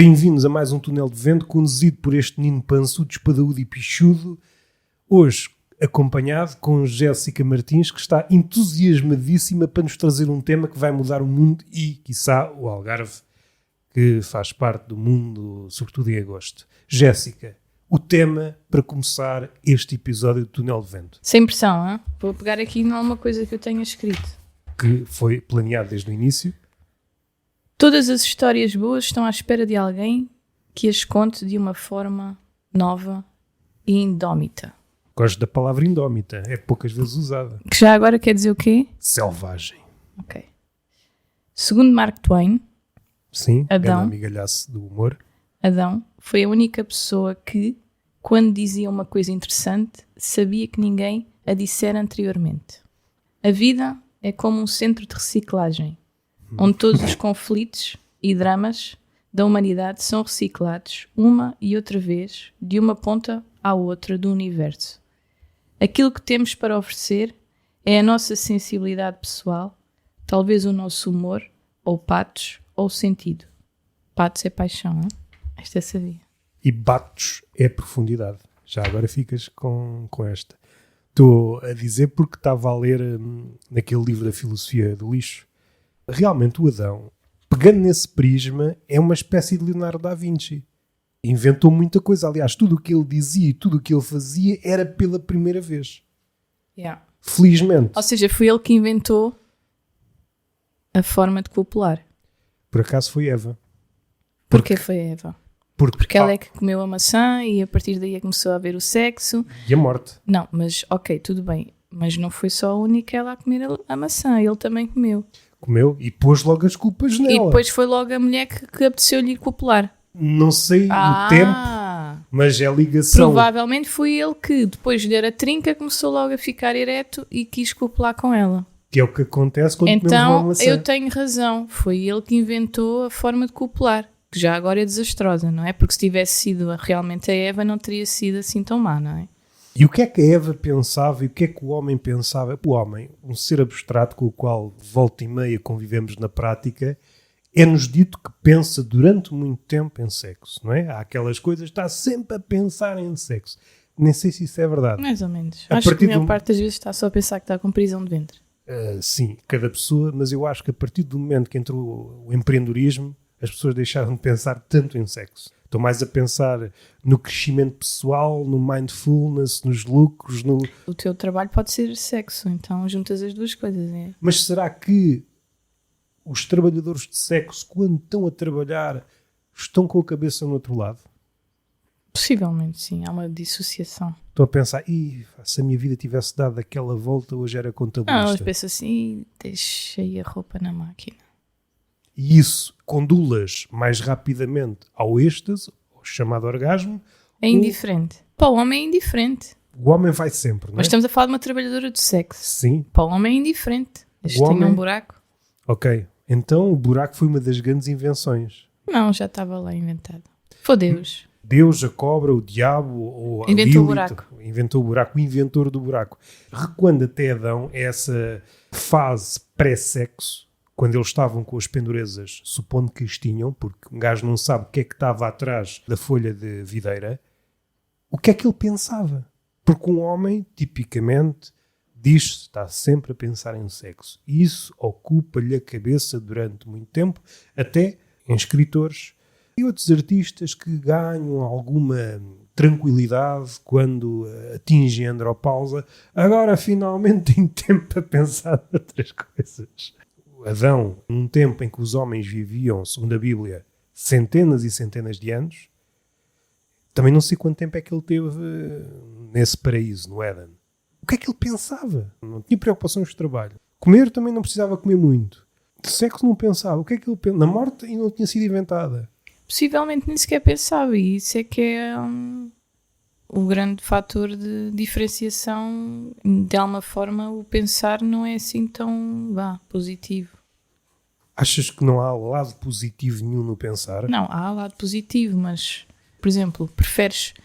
Bem-vindos a mais um Túnel de Vento conduzido por este menino pançudo, espadaúdo e pichudo. Hoje acompanhado com Jéssica Martins, que está entusiasmadíssima para nos trazer um tema que vai mudar o mundo e, quiçá, o Algarve, que faz parte do mundo, sobretudo em agosto. Jéssica, o tema para começar este episódio do Túnel de Vento. Sem pressão, hein? Vou pegar aqui em alguma coisa que eu tenha escrito. Que foi planeado desde o início. Todas as histórias boas estão à espera de alguém que as conte de uma forma nova e indómita. Gosto da palavra indómita, é poucas vezes usada. Que já agora quer dizer o quê? Selvagem. Ok. Segundo Mark Twain, Sim, Adão, grande amigalhaço do humor. Adão foi a única pessoa que, quando dizia uma coisa interessante, sabia que ninguém a dissera anteriormente. A vida é como um centro de reciclagem, onde todos os conflitos e dramas da humanidade são reciclados uma e outra vez, de uma ponta à outra do universo. Aquilo que temos para oferecer é a nossa sensibilidade pessoal, talvez o nosso humor, ou patos, ou sentido. Patos é paixão, hein? Esta eu sabia. E batos é profundidade. Já agora ficas com esta. Estou a dizer porque estava a ler naquele livro da filosofia do lixo. Realmente o Adão, pegando nesse prisma, é uma espécie de Leonardo da Vinci. Inventou muita coisa. Aliás, tudo o que ele dizia e tudo o que ele fazia era pela primeira vez. Yeah. Felizmente. Ou seja, foi ele que inventou a forma de copular. Por acaso foi Eva. Porquê foi a Eva? Porque ela é que comeu a maçã e a partir daí começou a haver o sexo. E a morte. Não, mas ok, tudo bem. Mas não foi só a única ela a comer a maçã, ele também comeu. Comeu e pôs logo as culpas nela. E depois foi logo a mulher que apeteceu-lhe ir copular. Não sei o tempo, mas é a ligação. Provavelmente foi ele que, depois de ler a trinca, começou logo a ficar ereto e quis copular com ela. Que é o que acontece quando comemos uma Então, maçã. eu tenho razão. Foi ele que inventou a forma de copular. Que já agora é desastrosa, não é? Porque se tivesse sido realmente a Eva, não teria sido assim tão má, não é? E o que é que a Eva pensava e o que é que o homem pensava? O homem, um ser abstrato com o qual volta e meia convivemos na prática, é-nos dito que pensa durante muito tempo em sexo, não é? Há aquelas coisas, está sempre a pensar em sexo. Nem sei se isso é verdade. Mais ou menos. Acho que a maior parte das vezes está só a pensar que está com prisão de ventre. Sim, cada pessoa, mas eu acho que a partir do momento que entrou o empreendedorismo, as pessoas deixaram de pensar tanto em sexo. Estão mais a pensar no crescimento pessoal, no mindfulness, nos lucros, no... O teu trabalho pode ser sexo, então juntas as duas coisas. É? Mas será que os trabalhadores de sexo, quando estão a trabalhar, estão com a cabeça no outro lado? Possivelmente, sim. Há uma dissociação. Estão a pensar, se a minha vida tivesse dado aquela volta, hoje era contabilista. Não, eles pensam assim, deixei a roupa na máquina. E isso condulas mais rapidamente ao êxtase, ao chamado orgasmo. É indiferente. Para o homem é indiferente. O homem vai sempre, não é? Mas estamos a falar de uma trabalhadora de sexo. Sim. Para o homem é indiferente. Este tem um buraco. Ok. Então o buraco foi uma das grandes invenções. Não, já estava lá inventado. Foi Deus. Deus, a cobra, o diabo ou a inventou Lilith, o buraco. Inventou o buraco, o inventor do buraco. Recuando até Adão, essa fase pré-sexo, quando eles estavam com as pendurezas, supondo que as tinham, porque um gajo não sabe o que é que estava atrás da folha de videira, o que é que ele pensava? Porque um homem, tipicamente, diz-se, está sempre a pensar em sexo. E isso ocupa-lhe a cabeça durante muito tempo, até em escritores e outros artistas que ganham alguma tranquilidade quando atingem a andropausa. Agora, finalmente, tem tempo para pensar noutras coisas. Adão, num tempo em que os homens viviam, segundo a Bíblia, centenas e centenas de anos, também não sei quanto tempo é que ele teve nesse paraíso, no Éden. O que é que ele pensava? Não tinha preocupações de trabalho. Comer também não precisava comer muito. De sexo não pensava. O que é que ele pensava? Na morte ainda não tinha sido inventada. Possivelmente nem sequer pensava. E isso é que é o grande fator de diferenciação. De alguma forma, o pensar não é assim tão positivo. Achas que não há lado positivo nenhum no pensar? Não, há lado positivo, mas, por exemplo, preferes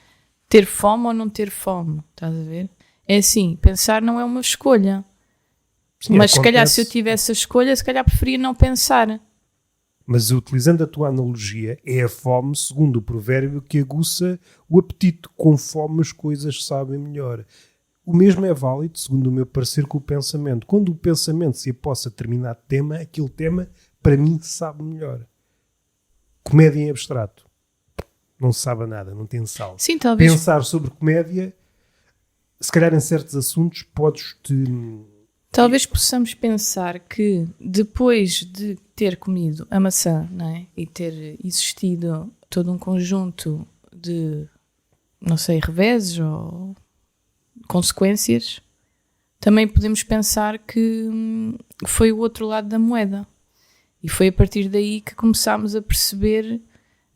ter fome ou não ter fome? Estás a ver? É assim, pensar não é uma escolha. Sim, mas acontece. se calhar se eu tivesse a escolha, se calhar preferia não pensar. Mas utilizando a tua analogia, é a fome, segundo o provérbio, que aguça o apetite. Com fome as coisas sabem melhor. O mesmo é válido, segundo o meu parecer, com o pensamento. Quando o pensamento se apossa determinado tema, aquele tema, para mim, sabe melhor. Comédia em abstrato. Não se sabe nada, não tem sal. Sim, talvez. Pensar sobre comédia, se calhar em certos assuntos, podes-te... Talvez possamos pensar que depois de ter comido a maçã, não é? E ter existido todo um conjunto de, não sei, reveses ou consequências, também podemos pensar que foi o outro lado da moeda. E foi a partir daí que começámos a perceber,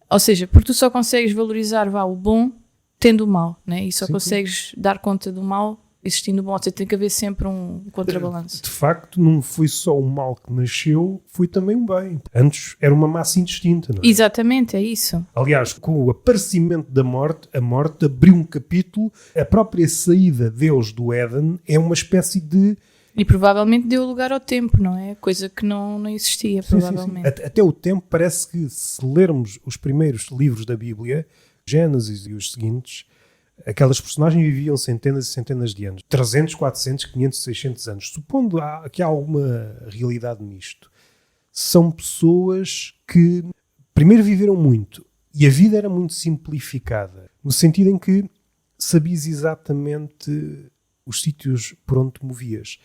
ou seja, porque tu só consegues valorizar o bom tendo o mal, né? E só consegues dar conta do mal existindo o bom. Ou seja, tem que haver sempre um contrabalanço. De facto, não foi só o mal que nasceu, foi também o bem. Antes era uma massa indistinta, não é? Exatamente, é isso. Aliás, com o aparecimento da morte, a morte abriu um capítulo. A própria saída deles do Éden é uma espécie de... E provavelmente deu lugar ao tempo, não é? Coisa que não existia, provavelmente. Sim. Até o tempo, parece que se lermos os primeiros livros da Bíblia, Gênesis e os seguintes, aquelas personagens viviam centenas e centenas de anos. 300, 400, 500, 600 anos. Supondo que há alguma realidade nisto. São pessoas que primeiro viveram muito e a vida era muito simplificada. No sentido em que sabias exatamente os sítios por onde te movias.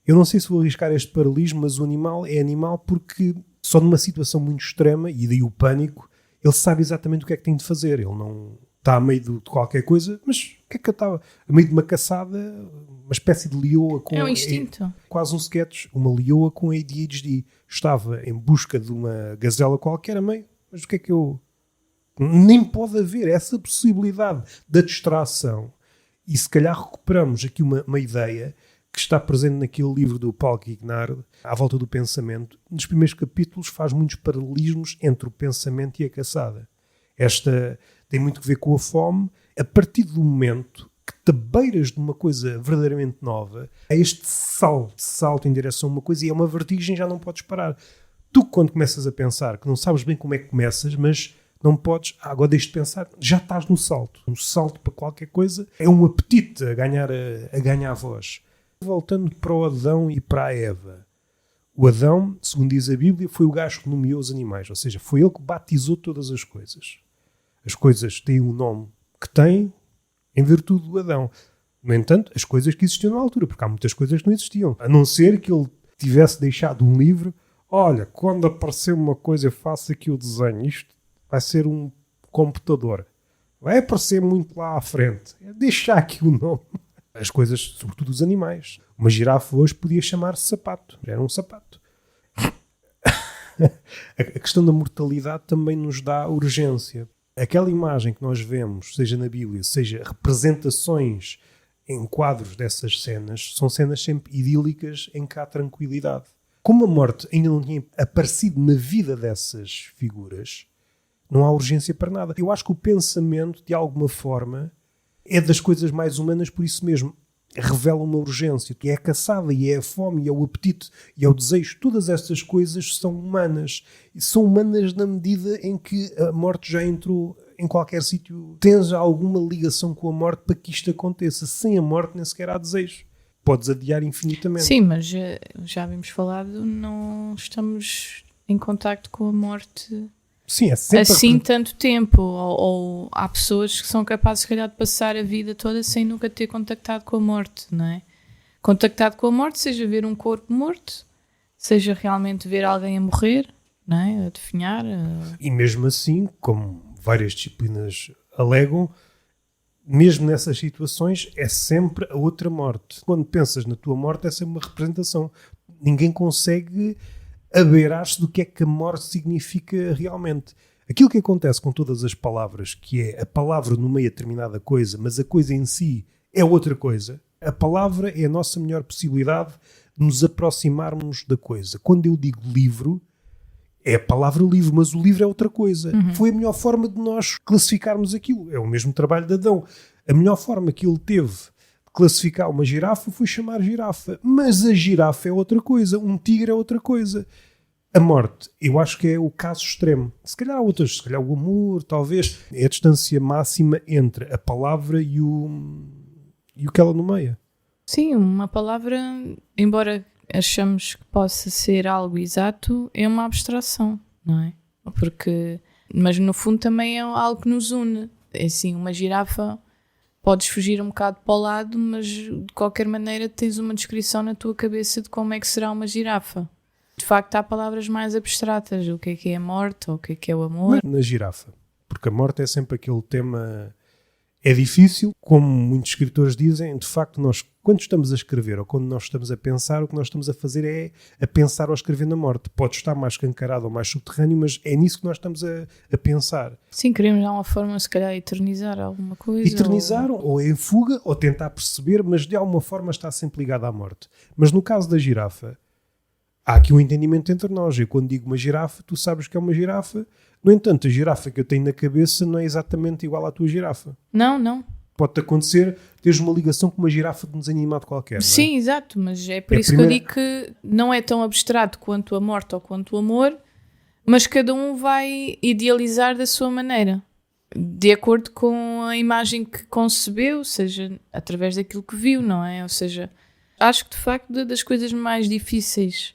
Eu não sei se vou arriscar este paralelismo, mas o animal é animal porque só numa situação muito extrema, e daí o pânico, ele sabe exatamente o que é que tem de fazer. Ele não está a meio de qualquer coisa, mas o que é que eu estava? A meio de uma caçada, uma espécie de leoa com... É um instinto. Quase um sketch. Uma leoa com ADHD. Estava em busca de uma gazela qualquer a meio, mas o que é que eu... Nem pode haver essa possibilidade da distração. E se calhar recuperamos aqui uma ideia que está presente naquele livro do Paul Quignard, À Volta do Pensamento. Nos primeiros capítulos faz muitos paralelismos entre o pensamento e a caçada. Esta tem muito a ver com a fome. A partir do momento que te beiras de uma coisa verdadeiramente nova, é este salto em direção a uma coisa e é uma vertigem, já não podes parar. Tu, quando começas a pensar, que não sabes bem como é que começas, mas não podes, agora deixa de pensar, já estás no salto. Um salto para qualquer coisa é um apetite a ganhar voz. Voltando para o Adão e para a Eva. O Adão, segundo diz a Bíblia, foi o gajo que nomeou os animais. Ou seja, foi ele que batizou todas as coisas. As coisas têm o nome que têm em virtude do Adão. No entanto, as coisas que existiam na altura, porque há muitas coisas que não existiam. A não ser que ele tivesse deixado um livro. Olha, quando aparecer uma coisa, eu faço aqui o desenho. Isto vai ser um computador. Vai aparecer muito lá à frente. É deixar aqui o nome. As coisas, sobretudo os animais. Uma girafa hoje podia chamar-se sapato. Já era um sapato. A questão da mortalidade também nos dá urgência. Aquela imagem que nós vemos, seja na Bíblia, seja representações em quadros dessas cenas, são cenas sempre idílicas em que há tranquilidade. Como a morte ainda não tinha aparecido na vida dessas figuras, não há urgência para nada. Eu acho que o pensamento, de alguma forma, é das coisas mais humanas, por isso mesmo. Revela uma urgência. É a caçada, e é a fome, e é o apetite, e é o desejo. Todas estas coisas são humanas. E são humanas na medida em que a morte já entrou em qualquer sítio. Tens alguma ligação com a morte para que isto aconteça. Sem a morte nem sequer há desejo. Podes adiar infinitamente. Sim, mas já havíamos falado, não estamos em contacto com a morte... Sim, é sempre assim tanto tempo, ou há pessoas que são capazes, se calhar, de passar a vida toda sem nunca ter contactado com a morte, não é? Contactado com a morte, seja ver um corpo morto, seja realmente ver alguém a morrer, não é? A definhar. E mesmo assim, como várias disciplinas alegam, mesmo nessas situações é sempre a outra morte. Quando pensas na tua morte, essa é uma representação. Ninguém consegue abeirar-se do que é que a morte significa realmente. Aquilo que acontece com todas as palavras, que é a palavra nomeia determinada coisa, mas a coisa em si é outra coisa. A palavra é a nossa melhor possibilidade de nos aproximarmos da coisa. Quando eu digo livro, é a palavra livro, mas o livro é outra coisa. Foi a melhor forma de nós classificarmos aquilo. É o mesmo trabalho de Adão. A melhor forma que ele teve classificar uma girafa foi chamar girafa, mas a girafa é outra coisa, um tigre é outra coisa. A morte, eu acho que é o caso extremo. Se calhar há outras, se calhar o amor, talvez. É a distância máxima entre a palavra e o que ela nomeia. Sim, uma palavra, embora achamos que possa ser algo exato, é uma abstração, não é? Mas no fundo também é algo que nos une. É assim, uma girafa, podes fugir um bocado para o lado, mas de qualquer maneira tens uma descrição na tua cabeça de como é que será uma girafa. De facto, há palavras mais abstratas. O que é a morte, ou o que é o amor. Mas na girafa, porque a morte é sempre aquele tema... É difícil, como muitos escritores dizem, de facto, nós, quando estamos a escrever ou quando nós estamos a pensar, o que nós estamos a fazer é a pensar ou a escrever na morte. Pode estar mais escancarado ou mais subterrâneo, mas é nisso que nós estamos a pensar. Sim, queremos de alguma forma, se calhar, eternizar alguma coisa. Eternizar, ou em fuga, ou tentar perceber, mas de alguma forma está sempre ligado à morte. Mas no caso da girafa, há aqui um entendimento entre nós. Eu, quando digo uma girafa, tu sabes que é uma girafa. No entanto, a girafa que eu tenho na cabeça não é exatamente igual à tua girafa. Não. Pode-te acontecer teres uma ligação com uma girafa de um desenho animado qualquer, não é? Sim, exato, mas é por isso que eu digo que não é tão abstrato quanto a morte ou quanto o amor, mas cada um vai idealizar da sua maneira, de acordo com a imagem que concebeu, seja através daquilo que viu, não é? Ou seja, acho que de facto das coisas mais difíceis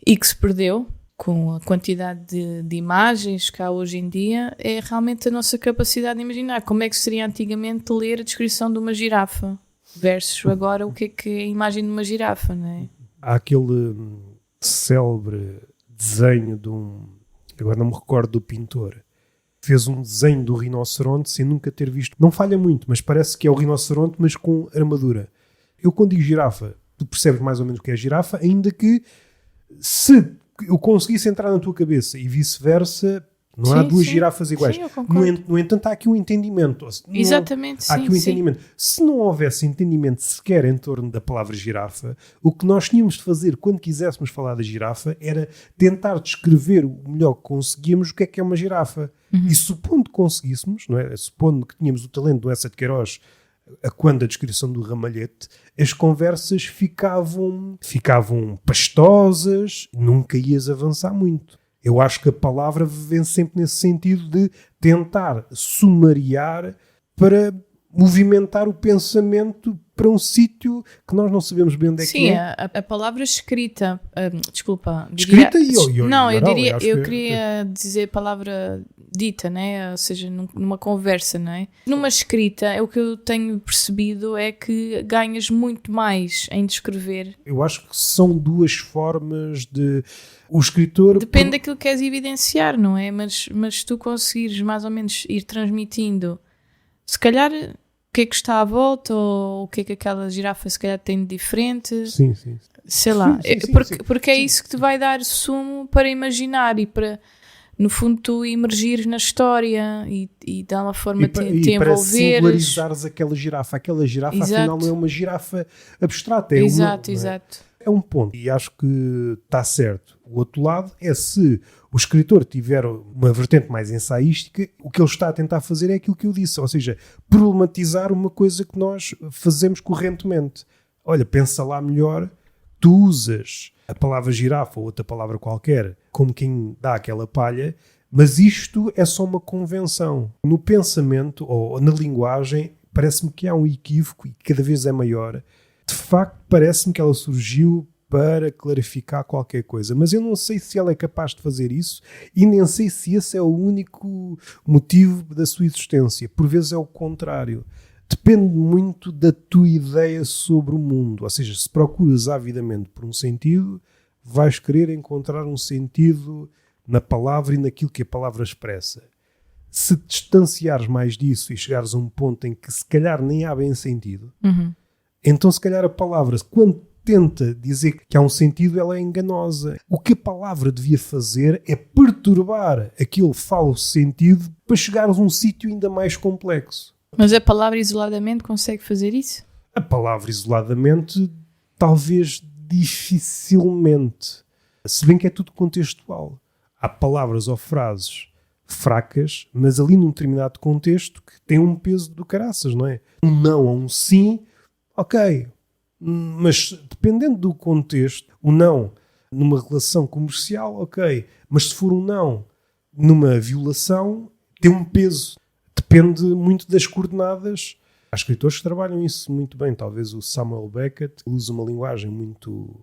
e que se perdeu com a quantidade de imagens que há hoje em dia, é realmente a nossa capacidade de imaginar como é que seria antigamente ler a descrição de uma girafa versus agora o que é a imagem de uma girafa, não é? Há aquele célebre desenho de agora não me recordo do pintor, fez um desenho do rinoceronte sem nunca ter visto, não falha muito, mas parece que é o rinoceronte, mas com armadura. Eu quando digo girafa, tu percebes mais ou menos o que é a girafa, ainda que se eu conseguisse entrar na tua cabeça e vice-versa, não há duas girafas iguais. Sim, no entanto, há aqui um entendimento. Exatamente, há aqui um entendimento. Se não houvesse entendimento sequer em torno da palavra girafa, o que nós tínhamos de fazer quando quiséssemos falar da girafa era tentar descrever o melhor que conseguíamos o que é uma girafa. E supondo que conseguíssemos, não é? Supondo que tínhamos o talento do Essa de Queiroz, quando a descrição do ramalhete, as conversas ficavam pastosas, nunca ias avançar muito. Eu acho que a palavra vem sempre nesse sentido de tentar sumariar para movimentar o pensamento para um sítio que nós não sabemos bem onde é que é. Sim, a palavra escrita, desculpa. Escrita eu queria dizer a palavra dita, né? Ou seja, numa conversa, não é? Numa escrita, o que eu tenho percebido é que ganhas muito mais em descrever. Eu acho que são duas formas de... O escritor... Depende daquilo que queres evidenciar, não é? Mas se tu conseguires mais ou menos ir transmitindo, se calhar... o que é que está à volta, ou o que é que aquela girafa se calhar tem de diferente. Sim. Sei lá. Porque é isso que te vai dar sumo para imaginar e para, no fundo, tu emergires na história e de alguma forma te envolveres. Para singularizares aquela girafa. Aquela girafa, Exato. Afinal, não é uma girafa abstrata. Exato. É um ponto. E acho que está certo. O outro lado é se o escritor tiver uma vertente mais ensaística, o que ele está a tentar fazer é aquilo que eu disse, ou seja, problematizar uma coisa que nós fazemos correntemente. Olha, pensa lá melhor, tu usas a palavra girafa ou outra palavra qualquer como quem dá aquela palha, mas isto é só uma convenção. No pensamento ou na linguagem, parece-me que há um equívoco e cada vez é maior. De facto, parece-me que ela surgiu para clarificar qualquer coisa, mas eu não sei se ela é capaz de fazer isso e nem sei se esse é o único motivo da sua existência. Por vezes é o contrário. Depende muito da tua ideia sobre o mundo, ou seja, se procuras avidamente por um sentido, vais querer encontrar um sentido na palavra e naquilo que a palavra expressa. Se te distanciares mais disso e chegares a um ponto em que se calhar nem há bem sentido, então se calhar a palavra, quando tenta dizer que há um sentido, ela é enganosa. O que a palavra devia fazer é perturbar aquele falso sentido para chegares a um sítio ainda mais complexo. Mas a palavra isoladamente consegue fazer isso? A palavra isoladamente, talvez dificilmente. Se bem que é tudo contextual. Há palavras ou frases fracas, mas ali num determinado contexto que tem um peso do caraças, não é? Um não ou um sim, ok. Mas dependendo do contexto, o não numa relação comercial, ok. Mas se for um não numa violação, tem um peso. Depende muito das coordenadas. Há escritores que trabalham isso muito bem. Talvez o Samuel Beckett usa uma linguagem muito,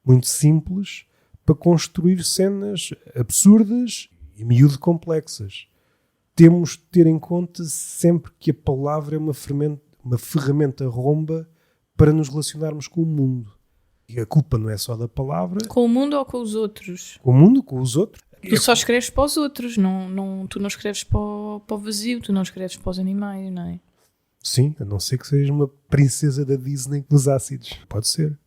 muito simples para construir cenas absurdas e miúdo complexas. Temos de ter em conta sempre que a palavra é uma ferramenta romba para nos relacionarmos com o mundo. E a culpa não é só da palavra. Com o mundo ou com os outros? Com o mundo, com os outros. Tu só escreves para os outros, tu não escreves para o vazio, tu não escreves para os animais, não é? Sim, a não ser que seja uma princesa da Disney nos ácidos. Pode ser.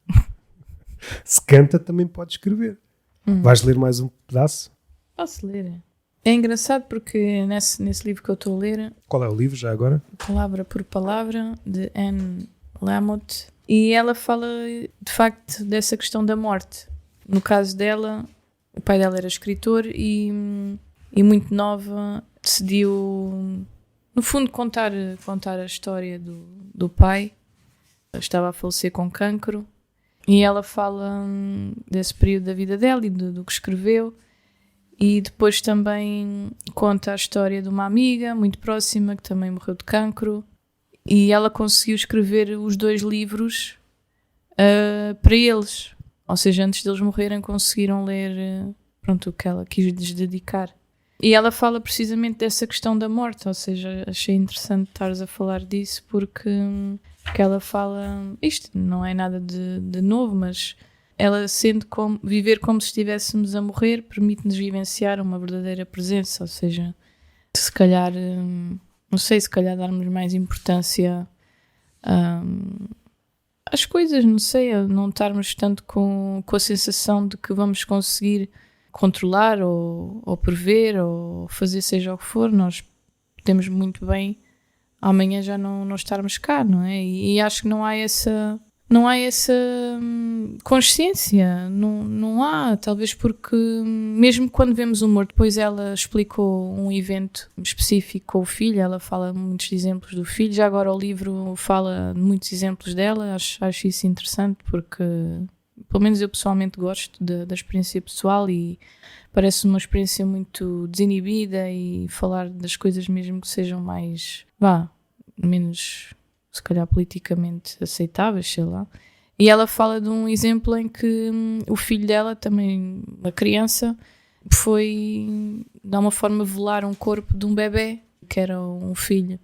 Se canta, também pode escrever. Vais ler mais um pedaço? Posso ler. É engraçado porque nesse livro que eu estou a ler... Qual é o livro já agora? Palavra por Palavra, de Anne Lamott. E ela fala, de facto, dessa questão da morte. No caso dela, o pai dela era escritor e muito nova decidiu, no fundo, contar a história do pai. Estava a falecer com cancro. E ela fala desse período da vida dela e do que escreveu. E depois também conta a história de uma amiga muito próxima que também morreu de cancro. E ela conseguiu escrever os 2 livros para eles. Ou seja, antes deles morrerem conseguiram ler o que ela quis lhes dedicar. E ela fala precisamente dessa questão da morte. Ou seja, achei interessante estares a falar disso porque ela fala... Isto não é nada de novo, mas... Ela sendo viver como se estivéssemos a morrer permite-nos vivenciar uma verdadeira presença, ou seja, se calhar, não sei, se calhar darmos mais importância às coisas, não sei, a não estarmos tanto com a sensação de que vamos conseguir controlar ou prever ou fazer seja o que for. Nós podemos muito bem amanhã já não estarmos cá, não é? E acho que não há essa consciência, não há, talvez porque mesmo quando vemos o morto, depois ela explicou um evento específico com o filho, ela fala muitos exemplos do filho, já agora o livro fala de muitos exemplos dela, acho isso interessante porque pelo menos eu pessoalmente gosto da experiência pessoal e parece uma experiência muito desinibida e falar das coisas mesmo que sejam mais, menos... se calhar politicamente aceitáveis, sei lá. E ela fala de um exemplo em que o filho dela, também uma criança, foi, de alguma forma, velar um corpo de um bebê, que era um filho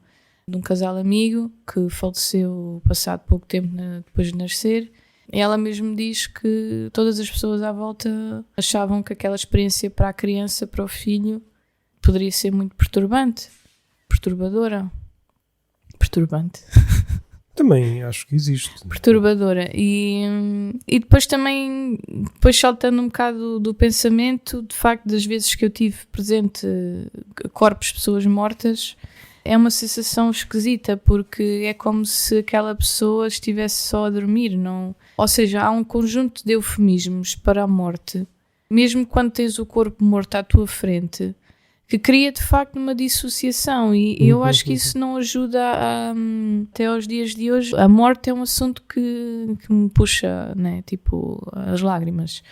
de um casal amigo, que faleceu passado pouco tempo depois de nascer. E ela mesmo diz que todas as pessoas à volta achavam que aquela experiência para a criança, para o filho, poderia ser muito perturbante, perturbadora. Perturbante. Também acho que existe. Perturbadora. E depois também, saltando um bocado do pensamento, de facto, das vezes que eu tive presente corpos de pessoas mortas, é uma sensação esquisita, porque é como se aquela pessoa estivesse só a dormir, não? Ou seja, há um conjunto de eufemismos para a morte, mesmo quando tens o corpo morto à tua frente, que cria de facto uma dissociação e eu acho que isso não ajuda até aos dias de hoje. A morte é um assunto que me puxa, né? Tipo, as lágrimas.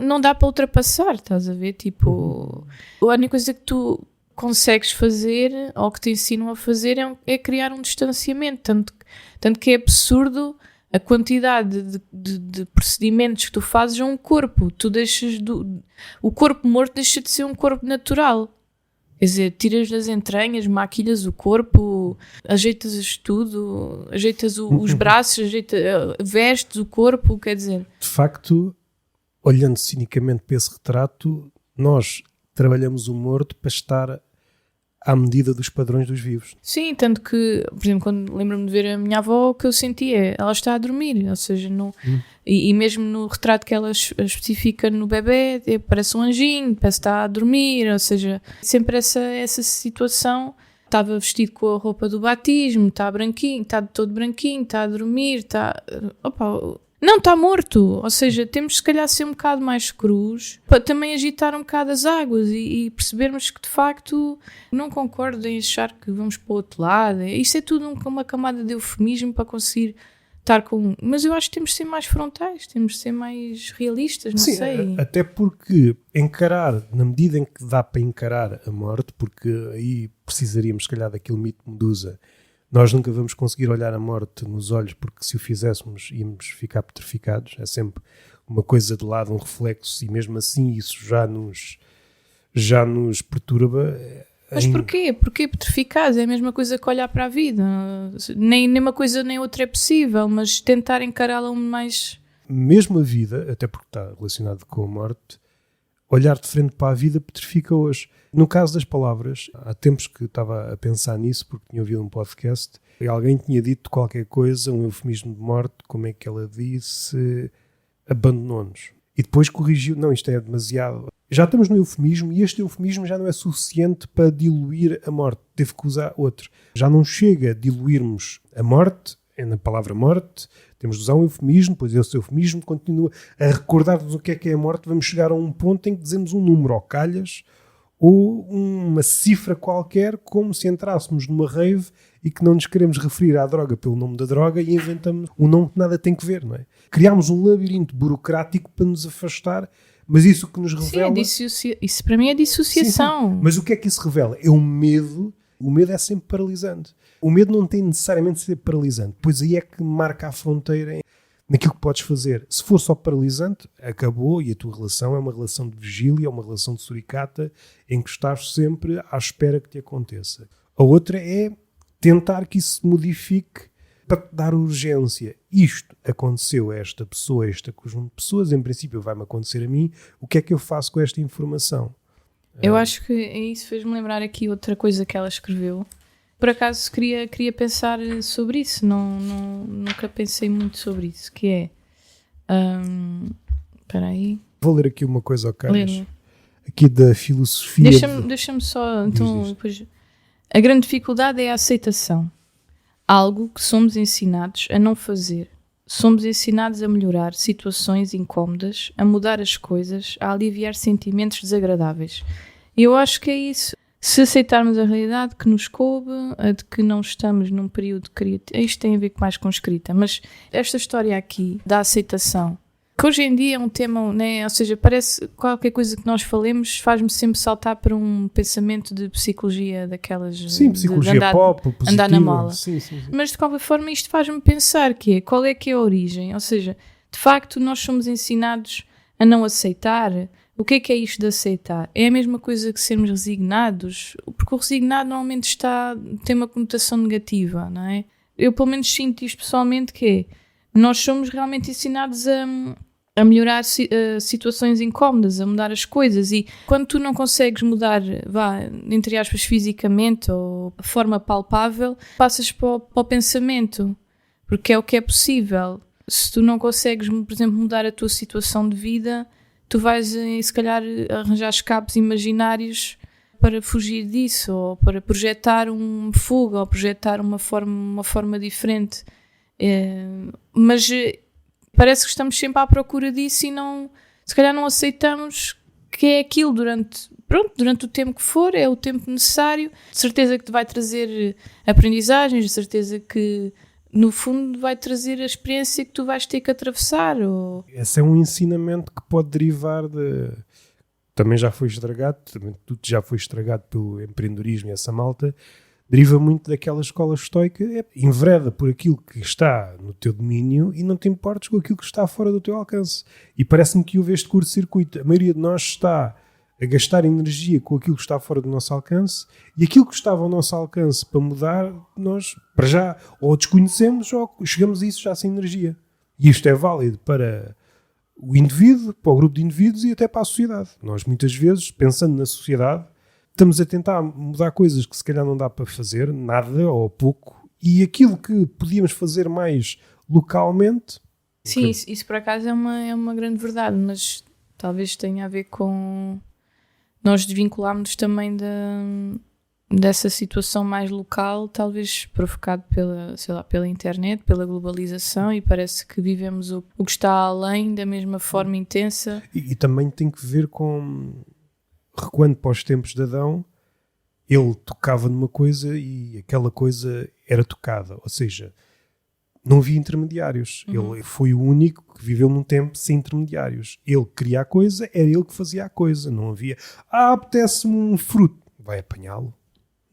Não dá para ultrapassar, estás a ver? Tipo, a única coisa que tu consegues fazer ou que te ensinam a fazer é criar um distanciamento, tanto que é absurdo a quantidade de procedimentos que tu fazes a um corpo. Tu deixas o corpo morto deixa de ser um corpo natural. Quer dizer, tiras das entranhas, maquilhas o corpo, ajeitas tudo, ajeitas os braços, vestes o corpo, quer dizer... De facto, olhando cinicamente para esse retrato, nós trabalhamos o morto para estar à medida dos padrões dos vivos. Sim, tanto que, por exemplo, quando lembro-me de ver a minha avó, o que eu senti ela está a dormir, ou seja, e mesmo no retrato que ela especifica no bebê, parece um anjinho, parece que está a dormir, ou seja, sempre essa situação. Estava vestido com a roupa do batismo, está branquinho, está todo branquinho, está a dormir, está... Não, está morto. Ou seja, temos se calhar ser um bocado mais crus para também agitar um bocado as águas e percebermos que de facto não concordo em achar que vamos para o outro lado. Isso é tudo uma camada de eufemismo para conseguir estar com... Mas eu acho que temos de ser mais frontais, temos de ser mais realistas, não sei. Até porque encarar, na medida em que dá para encarar a morte, porque aí precisaríamos, se calhar, daquele mito de Medusa, nós nunca vamos conseguir olhar a morte nos olhos, porque se o fizéssemos íamos ficar petrificados, é sempre uma coisa de lado, um reflexo, e mesmo assim isso já nos perturba. Mas porquê? Porquê petrificados? É a mesma coisa que olhar para a vida. Nem uma coisa nem outra é possível, mas tentar encará-la mais... Mesmo a vida, até porque está relacionado com a morte, olhar de frente para a vida petrifica hoje. No caso das palavras, há tempos que estava a pensar nisso, porque tinha ouvido um podcast, e alguém tinha dito qualquer coisa, um eufemismo de morte, como é que ela disse, abandonou-nos. E depois corrigiu, não, isto é demasiado... Já estamos no eufemismo e este eufemismo já não é suficiente para diluir a morte. Teve que usar outro. Já não chega a diluirmos a morte, é na palavra morte, temos de usar um eufemismo, depois esse eufemismo continua a recordar-nos o que é a morte. Vamos chegar a um ponto em que dizemos um número ou calhas ou uma cifra qualquer, como se entrássemos numa rave e que não nos queremos referir à droga pelo nome da droga e inventamos um nome que nada tem que ver, não é? Criámos um labirinto burocrático para nos afastar. Mas isso que nos revela... Sim, isso para mim é dissociação. Sim. Mas o que é que isso revela? É o medo. O medo é sempre paralisante. O medo não tem necessariamente de ser paralisante. Pois aí é que marca a fronteira naquilo que podes fazer. Se for só paralisante, acabou e a tua relação é uma relação de vigília, é uma relação de suricata em que estás sempre à espera que te aconteça. A outra é tentar que isso se modifique para te dar urgência. Isto aconteceu a esta pessoa, a este conjunto de pessoas, em princípio vai-me acontecer a mim, o que é que eu faço com esta informação? Eu acho que isso fez-me lembrar aqui outra coisa que ela escreveu. Por acaso queria pensar sobre isso, nunca pensei muito sobre isso, que é... Espera aí. Vou ler aqui uma coisa ao Carlos, aqui da filosofia... Deixa-me só, então, depois... A grande dificuldade é a aceitação. Algo que somos ensinados a não fazer. Somos ensinados a melhorar situações incómodas, a mudar as coisas, a aliviar sentimentos desagradáveis. E eu acho que é isso. Se aceitarmos a realidade que nos coube, a de que não estamos num período criativo... Isto tem a ver mais com escrita, mas esta história aqui da aceitação, que hoje em dia é um tema, né? Ou seja, parece qualquer coisa que nós falemos faz-me sempre saltar para um pensamento de psicologia daquelas... Sim, psicologia de andar, pop, positiva. Andar na mala. Sim. Mas de qualquer forma isto faz-me pensar qual é que é a origem? Ou seja, de facto nós somos ensinados a não aceitar. O que é isto de aceitar? É a mesma coisa que sermos resignados? Porque o resignado normalmente tem uma conotação negativa, não é? Eu pelo menos sinto isto pessoalmente, que é, nós somos realmente ensinados a melhorar situações incómodas, a mudar as coisas, e quando tu não consegues mudar, entre aspas, fisicamente ou de forma palpável, passas para o pensamento, porque é o que é possível. Se tu não consegues, por exemplo, mudar a tua situação de vida, tu vais, se calhar, arranjar escapes imaginários para fugir disso, ou para projetar uma fuga, ou projetar uma forma diferente. Mas parece que estamos sempre à procura disso e se calhar não aceitamos que é aquilo durante o tempo que for, é o tempo necessário. De certeza que te vai trazer aprendizagens, de certeza que no fundo vai trazer a experiência que tu vais ter que atravessar. Esse é um ensinamento que pode derivar de... Também já foi estragado, tudo já foi estragado pelo empreendedorismo e essa malta. Deriva muito daquela escola estoica, envereda por aquilo que está no teu domínio e não te importes com aquilo que está fora do teu alcance. E parece-me que houve este curto-circuito. A maioria de nós está a gastar energia com aquilo que está fora do nosso alcance, e aquilo que estava ao nosso alcance para mudar, nós, para já, ou desconhecemos ou chegamos a isso já sem energia. E isto é válido para o indivíduo, para o grupo de indivíduos e até para a sociedade. Nós, muitas vezes, pensando na sociedade, estamos a tentar mudar coisas que se calhar não dá para fazer, nada ou pouco, e aquilo que podíamos fazer mais localmente... Sim, isso por acaso é uma grande verdade, mas talvez tenha a ver com... Nós desvinculámos-nos também dessa situação mais local, talvez provocado pela internet, pela globalização, e parece que vivemos o que está além da mesma forma intensa. E também tem que ver com... Recuando para os tempos de Adão, ele tocava numa coisa e aquela coisa era tocada. Ou seja, Não havia intermediários. Ele foi o único que viveu num tempo sem intermediários. Ele queria a coisa, era ele que fazia a coisa. Não havia, apetece-me um fruto, vai apanhá-lo.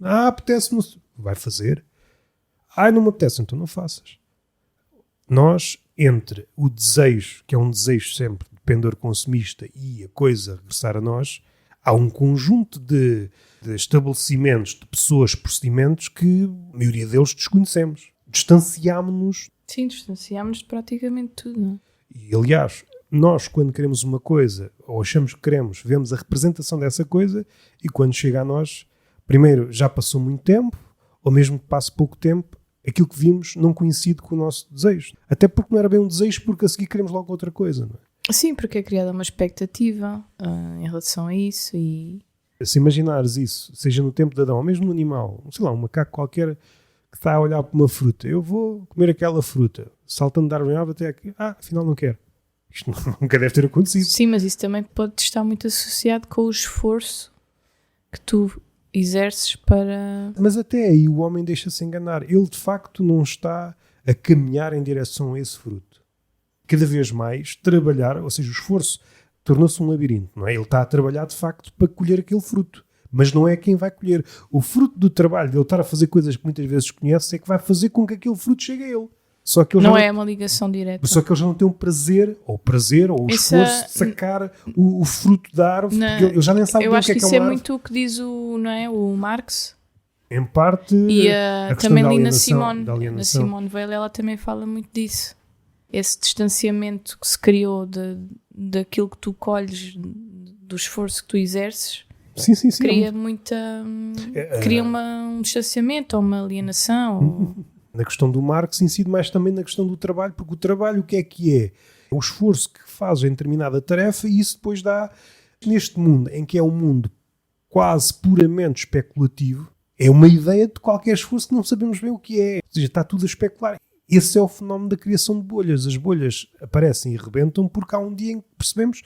Apetece-me, vai fazer. Não me apetece, então não faças. Nós, entre o desejo, que é um desejo sempre de pendor consumista, e a coisa regressar a nós, há um conjunto de estabelecimentos, de pessoas, procedimentos que a maioria deles desconhecemos. Distanciámo-nos. Sim, distanciámo-nos de praticamente tudo, não é? E, aliás, nós, quando queremos uma coisa, ou achamos que queremos, vemos a representação dessa coisa, e quando chega a nós, primeiro, já passou muito tempo, ou mesmo que passe pouco tempo, aquilo que vimos não coincide com o nosso desejo. Até porque não era bem um desejo, porque a seguir queremos logo outra coisa, não é? Sim, porque é criada uma expectativa em relação a isso e... Se imaginares isso, seja no tempo de Adão, ou mesmo no animal, sei lá, um macaco qualquer que está a olhar para uma fruta, eu vou comer aquela fruta, saltando de árvore em árvore até aqui, afinal não quero. Isto nunca deve ter acontecido. Sim, mas isso também pode estar muito associado com o esforço que tu exerces para... Mas até aí o homem deixa-se enganar. Ele de facto não está a caminhar em direção a esse fruto. Cada vez mais trabalhar, ou seja, o esforço tornou-se um labirinto, não é? Ele está a trabalhar de facto para colher aquele fruto. Mas não é quem vai colher. O fruto do trabalho de ele estar a fazer coisas que muitas vezes conhece é que vai fazer com que aquele fruto chegue a ele. Só que ele não é uma ligação direta. Só que ele já não tem o prazer, ou o esforço de sacar o fruto da árvore, porque ele já nem sabe o que é que é uma árvore. Eu acho que isso é muito o que diz o Marx. Em parte, e também ali na Simone Weil, ela também fala muito disso. Esse distanciamento que se criou daquilo que tu colhes, do esforço que tu exerces, sim, cria um distanciamento ou uma alienação. Na questão do Marx incide mais também na questão do trabalho, porque o trabalho o que é? O esforço que faz em determinada tarefa, e isso depois dá, neste mundo, em que é um mundo quase puramente especulativo, é uma ideia de qualquer esforço que não sabemos bem o que é. Ou seja, está tudo a especular. Esse é o fenómeno da criação de bolhas. As bolhas aparecem e rebentam porque há um dia em que percebemos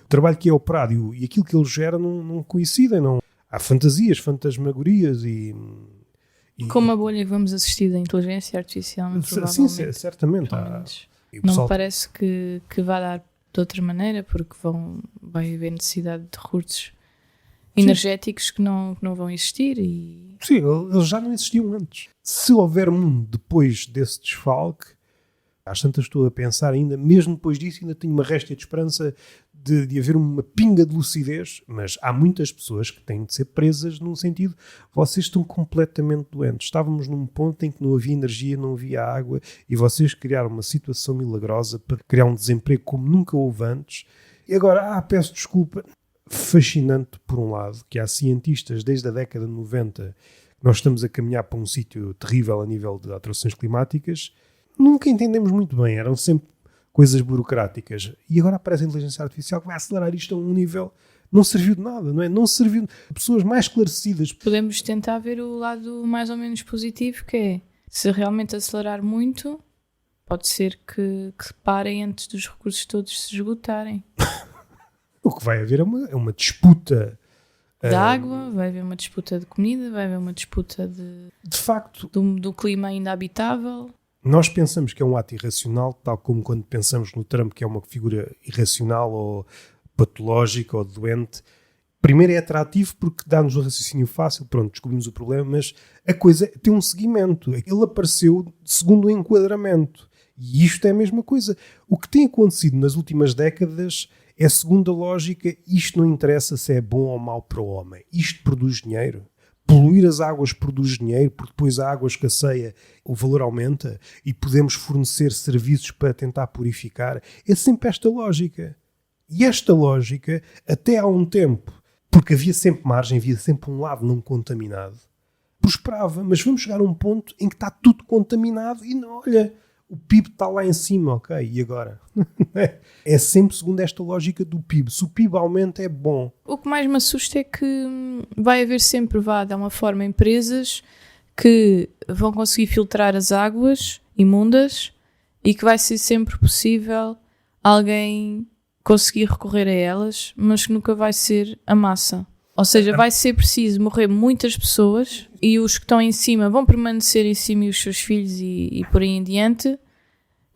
o trabalho que é operado e aquilo que ele gera não coincidem. Não. Há fantasias, fantasmagorias e... Como a bolha que vamos assistir da inteligência artificial, sim, certamente. Não me parece que vá dar de outra maneira, porque vai haver necessidade de recursos energéticos que não vão existir. Sim, eles já não existiam antes. Se houver mundo depois desse desfalque, às tantas estou a pensar ainda, mesmo depois disso, ainda tenho uma réstia de esperança de haver uma pinga de lucidez, mas há muitas pessoas que têm de ser presas num sentido, vocês estão completamente doentes. Estávamos num ponto em que não havia energia, não havia água, e vocês criaram uma situação milagrosa para criar um desemprego como nunca houve antes. E agora, peço desculpa. Fascinante, por um lado, que há cientistas desde a década de 90 que nós estamos a caminhar para um sítio terrível a nível de alterações climáticas. Nunca entendemos muito bem, eram sempre coisas burocráticas. E agora aparece a inteligência artificial que vai acelerar isto a um nível... Não serviu de nada, não é? Não serviu de pessoas mais esclarecidas. Podemos tentar ver o lado mais ou menos positivo, que é, se realmente acelerar muito, pode ser que parem antes dos recursos todos se esgotarem. O que vai haver é uma disputa... De água, vai haver uma disputa de comida, vai haver uma disputa de facto, do clima ainda habitável. Nós pensamos que é um ato irracional, tal como quando pensamos no Trump, que é uma figura irracional ou patológica ou doente. Primeiro é atrativo porque dá-nos um raciocínio fácil, pronto, descobrimos o problema, mas a coisa tem um seguimento. Ele apareceu segundo o enquadramento. E isto é a mesma coisa. O que tem acontecido nas últimas décadas é segundo a lógica, isto não interessa se é bom ou mau para o homem. Isto produz dinheiro. Poluir as águas produz dinheiro, porque depois a água escasseia, o valor aumenta e podemos fornecer serviços para tentar purificar. É sempre esta lógica. E esta lógica, até há um tempo, porque havia sempre margem, havia sempre um lado não contaminado, prosperava. Mas vamos chegar a um ponto em que está tudo contaminado e não, olha... O PIB está lá em cima, ok, e agora? É sempre segundo esta lógica do PIB. Se o PIB aumenta, é bom. O que mais me assusta é que vai haver sempre, de uma forma, empresas que vão conseguir filtrar as águas imundas e que vai ser sempre possível alguém conseguir recorrer a elas, mas que nunca vai ser a massa. Ou seja, vai ser preciso morrer muitas pessoas e os que estão em cima vão permanecer em cima e os seus filhos e por aí em diante,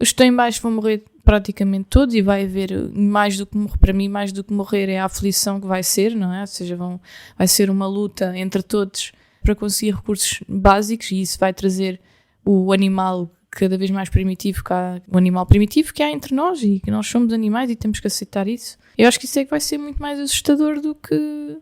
os que estão em baixo vão morrer praticamente todos e vai haver mais do que morrer, para mim, mais do que morrer é a aflição que vai ser, não é? Ou seja, vai ser uma luta entre todos para conseguir recursos básicos e isso vai trazer o animal cada vez mais primitivo o animal primitivo que há entre nós e que nós somos animais e temos que aceitar isso. Eu acho que isso é que vai ser muito mais assustador do que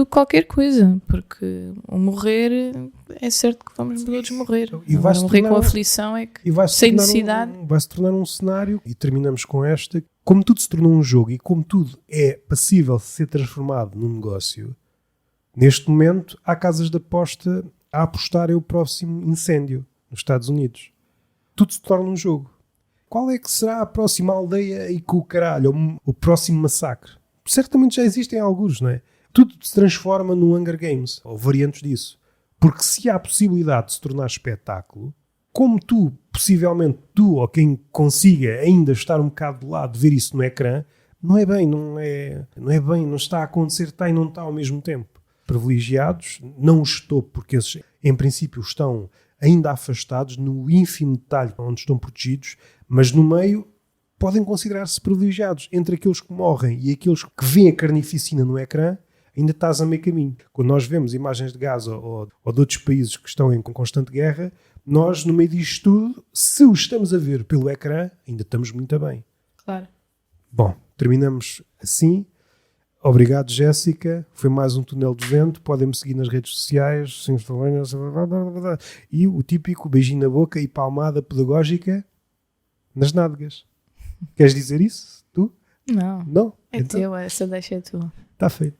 qualquer coisa, porque o morrer é certo que vamos todos morrer. E vai morrer com aflição é que sem necessidade. Vai-se tornar um cenário, e terminamos com esta, como tudo se tornou um jogo e como tudo é passível de ser transformado num negócio, neste momento há casas de aposta a apostarem o próximo incêndio nos Estados Unidos. Tudo se torna um jogo. Qual é que será a próxima aldeia e com o caralho, ou o próximo massacre? Certamente já existem alguns, não é? Tudo se transforma no Hunger Games, ou variantes disso. Porque se há a possibilidade de se tornar espetáculo, como possivelmente tu, ou quem consiga ainda estar um bocado de lado, ver isso no ecrã, não é bem, não está a acontecer, está e não está ao mesmo tempo. Privilegiados, não estou, porque esses, em princípio, estão ainda afastados no ínfimo detalhe onde estão protegidos, mas no meio podem considerar-se privilegiados. Entre aqueles que morrem e aqueles que veem a carnificina no ecrã, ainda estás a meio caminho. Quando nós vemos imagens de Gaza ou de outros países que estão em constante guerra, nós, no meio disto tudo, se o estamos a ver pelo ecrã, ainda estamos muito bem. Claro. Bom, terminamos assim. Obrigado, Jéssica. Foi mais um Túnel de Vento. Podem-me seguir nas redes sociais. E o típico beijinho na boca e palmada pedagógica nas nádegas. Queres dizer isso? Tu? Não. Não? É então, teu, essa deixa é tua. Está feito.